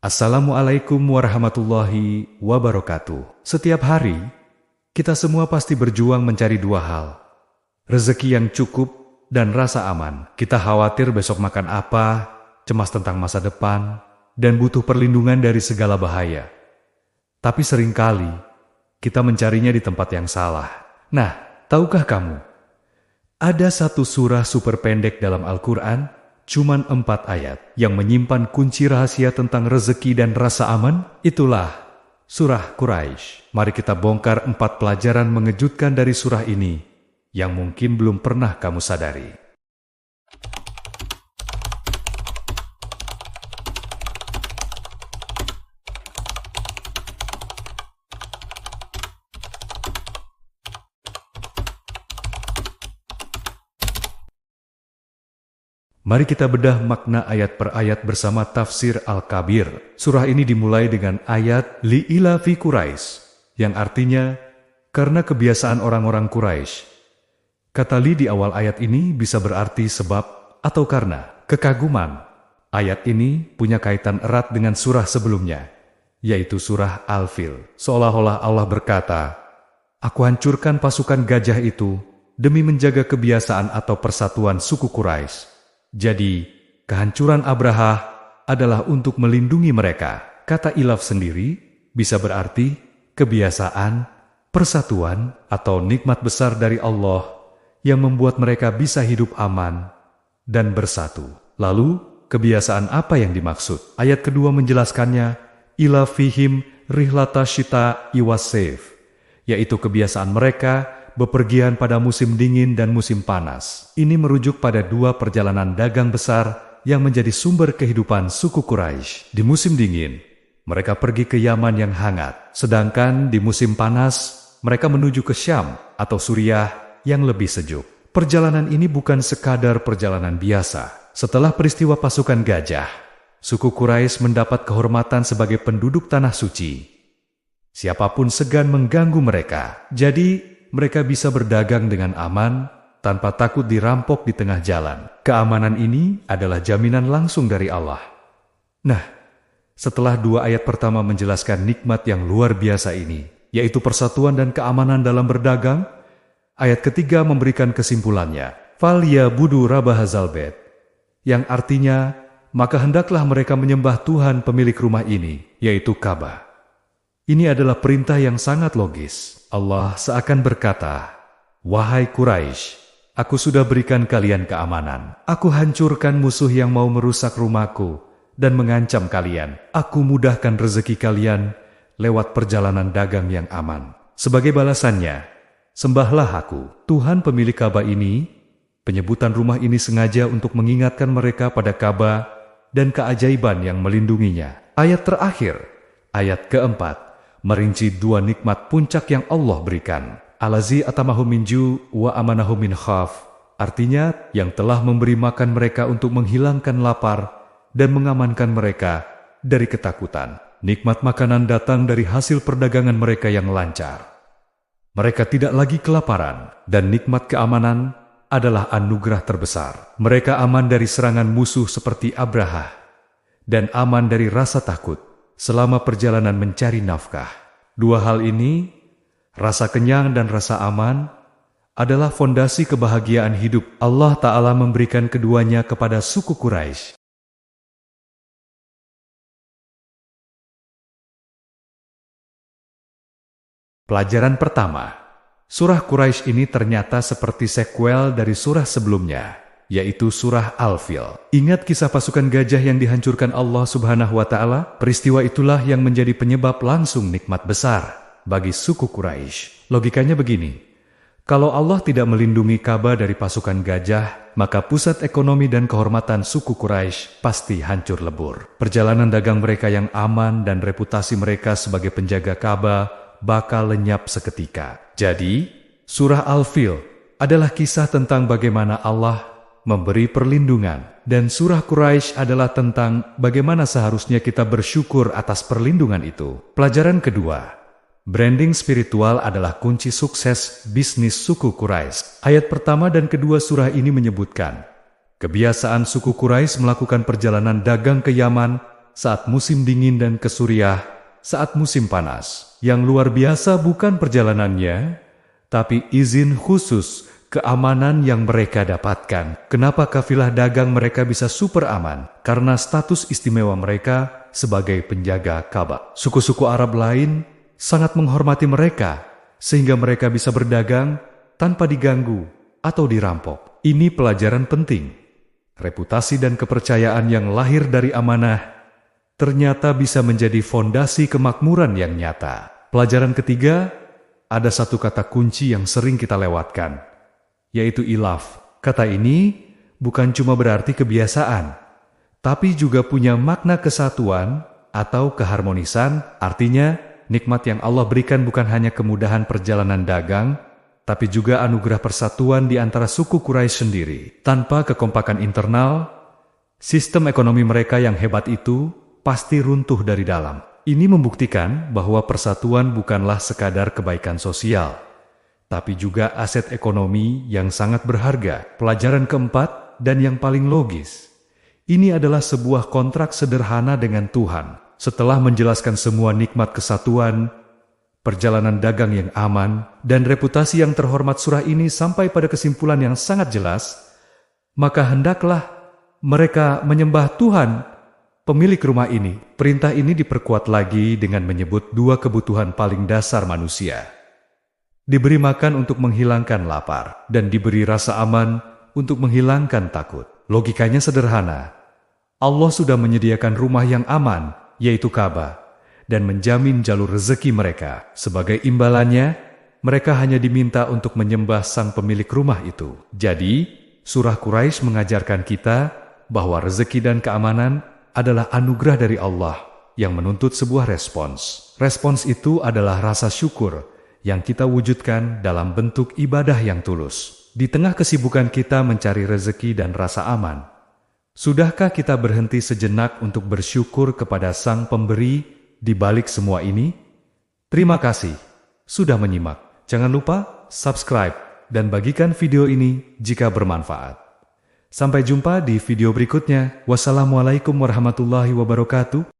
Assalamualaikum warahmatullahi wabarakatuh. Setiap hari, kita semua pasti berjuang mencari dua hal. Rezeki yang cukup dan rasa aman. Kita khawatir besok makan apa, cemas tentang masa depan, dan butuh perlindungan dari segala bahaya. Tapi seringkali, kita mencarinya di tempat yang salah. Nah, tahukah kamu? Ada satu surah super pendek dalam Al-Quran, cuman 4 ayat, yang menyimpan kunci rahasia tentang rezeki dan rasa aman. Itulah surah Quraisy. Mari kita bongkar 4 pelajaran mengejutkan dari surah ini, yang mungkin belum pernah kamu sadari. Mari kita bedah makna ayat per ayat bersama tafsir Al-Kabir. Surah ini dimulai dengan ayat Li'ila fi Quraisy, yang artinya karena kebiasaan orang-orang Quraisy. Kata li di awal ayat ini bisa berarti sebab atau karena kekaguman. Ayat ini punya kaitan erat dengan surah sebelumnya, yaitu surah Al-Fil. Seolah-olah Allah berkata, "Aku hancurkan pasukan gajah itu demi menjaga kebiasaan atau persatuan suku Quraisy." Jadi, kehancuran Abraha adalah untuk melindungi mereka. Kata ilaf sendiri bisa berarti kebiasaan, persatuan, atau nikmat besar dari Allah yang membuat mereka bisa hidup aman dan bersatu. Lalu, kebiasaan apa yang dimaksud? Ayat kedua menjelaskannya, ila fihim rihlata syita iwasif, yaitu kebiasaan mereka bepergian pada musim dingin dan musim panas. Ini merujuk pada 2 perjalanan dagang besar yang menjadi sumber kehidupan suku Quraisy. Di musim dingin, mereka pergi ke Yaman yang hangat. Sedangkan di musim panas, mereka menuju ke Syam atau Suriah yang lebih sejuk. Perjalanan ini bukan sekadar perjalanan biasa. Setelah peristiwa pasukan gajah, suku Quraisy mendapat kehormatan sebagai penduduk tanah suci. Siapapun segan mengganggu mereka. Jadi, mereka bisa berdagang dengan aman, tanpa takut dirampok di tengah jalan. Keamanan ini adalah jaminan langsung dari Allah. Nah, setelah 2 ayat pertama menjelaskan nikmat yang luar biasa ini, yaitu persatuan dan keamanan dalam berdagang, ayat ketiga memberikan kesimpulannya, "Falyabudu rabbahadzal bait", yang artinya, maka hendaklah mereka menyembah Tuhan pemilik rumah ini, yaitu Ka'bah. Ini adalah perintah yang sangat logis. Allah seakan berkata, "Wahai Quraisy, aku sudah berikan kalian keamanan. Aku hancurkan musuh yang mau merusak rumahku dan mengancam kalian. Aku mudahkan rezeki kalian lewat perjalanan dagang yang aman. Sebagai balasannya, sembahlah aku, Tuhan pemilik Ka'bah ini." Penyebutan rumah ini sengaja untuk mengingatkan mereka pada Ka'bah dan keajaiban yang melindunginya. Ayat terakhir, ayat keempat, merinci 2 nikmat puncak yang Allah berikan. Alazi atamahu minju wa amanahu min khaf, artinya yang telah memberi makan mereka untuk menghilangkan lapar dan mengamankan mereka dari ketakutan. Nikmat makanan datang dari hasil perdagangan mereka yang lancar. Mereka tidak lagi kelaparan, dan nikmat keamanan adalah anugerah terbesar. Mereka aman dari serangan musuh seperti Abraha, dan aman dari rasa takut selama perjalanan mencari nafkah. 2 hal ini, rasa kenyang dan rasa aman, adalah fondasi kebahagiaan hidup. Allah Ta'ala memberikan keduanya kepada suku Quraisy. Pelajaran pertama, surah Quraisy ini ternyata seperti sequel dari surah sebelumnya, yaitu surah Al-Fil. Ingat kisah pasukan gajah yang dihancurkan Allah Subhanahu wa Ta'ala? Peristiwa itulah yang menjadi penyebab langsung nikmat besar bagi suku Quraisy. Logikanya begini, kalau Allah tidak melindungi Ka'bah dari pasukan gajah, maka pusat ekonomi dan kehormatan suku Quraisy pasti hancur lebur. Perjalanan dagang mereka yang aman dan reputasi mereka sebagai penjaga Ka'bah bakal lenyap seketika. Jadi, surah Al-Fil adalah kisah tentang bagaimana Allah memberi perlindungan, dan surah Quraisy adalah tentang bagaimana seharusnya kita bersyukur atas perlindungan itu. Pelajaran kedua, branding spiritual adalah kunci sukses bisnis suku Quraisy. Ayat pertama dan kedua surah ini menyebutkan kebiasaan suku Quraisy melakukan perjalanan dagang ke Yaman saat musim dingin dan ke Suriah saat musim panas. Yang luar biasa bukan perjalanannya, tapi izin khusus keamanan yang mereka dapatkan. Kenapa kafilah dagang mereka bisa super aman? Karena status istimewa mereka sebagai penjaga Ka'bah. Suku-suku Arab lain sangat menghormati mereka, sehingga mereka bisa berdagang tanpa diganggu atau dirampok. Ini pelajaran penting. Reputasi dan kepercayaan yang lahir dari amanah ternyata bisa menjadi fondasi kemakmuran yang nyata. Pelajaran ketiga, ada satu kata kunci yang sering kita lewatkan, yaitu ilaf. Kata ini bukan cuma berarti kebiasaan, tapi juga punya makna kesatuan atau keharmonisan. Artinya, nikmat yang Allah berikan bukan hanya kemudahan perjalanan dagang, tapi juga anugerah persatuan di antara suku Quraisy sendiri. Tanpa kekompakan internal, sistem ekonomi mereka yang hebat itu pasti runtuh dari dalam. Ini membuktikan bahwa persatuan bukanlah sekadar kebaikan sosial, tapi juga aset ekonomi yang sangat berharga. Pelajaran keempat dan yang paling logis, ini adalah sebuah kontrak sederhana dengan Tuhan. Setelah menjelaskan semua nikmat kesatuan, perjalanan dagang yang aman, dan reputasi yang terhormat, surah ini sampai pada kesimpulan yang sangat jelas, maka hendaklah mereka menyembah Tuhan, pemilik rumah ini. Perintah ini diperkuat lagi dengan menyebut dua kebutuhan paling dasar manusia. Diberi makan untuk menghilangkan lapar, dan diberi rasa aman untuk menghilangkan takut. Logikanya sederhana. Allah sudah menyediakan rumah yang aman, yaitu Ka'bah, dan menjamin jalur rezeki mereka. Sebagai imbalannya, mereka hanya diminta untuk menyembah sang pemilik rumah itu. Jadi, surah Quraisy mengajarkan kita bahwa rezeki dan keamanan adalah anugerah dari Allah yang menuntut sebuah respons. Respons itu adalah rasa syukur yang kita wujudkan dalam bentuk ibadah yang tulus. Di tengah kesibukan kita mencari rezeki dan rasa aman, sudahkah kita berhenti sejenak untuk bersyukur kepada Sang Pemberi di balik semua ini? Terima kasih sudah menyimak. Jangan lupa subscribe dan bagikan video ini jika bermanfaat. Sampai jumpa di video berikutnya. Wassalamualaikum warahmatullahi wabarakatuh.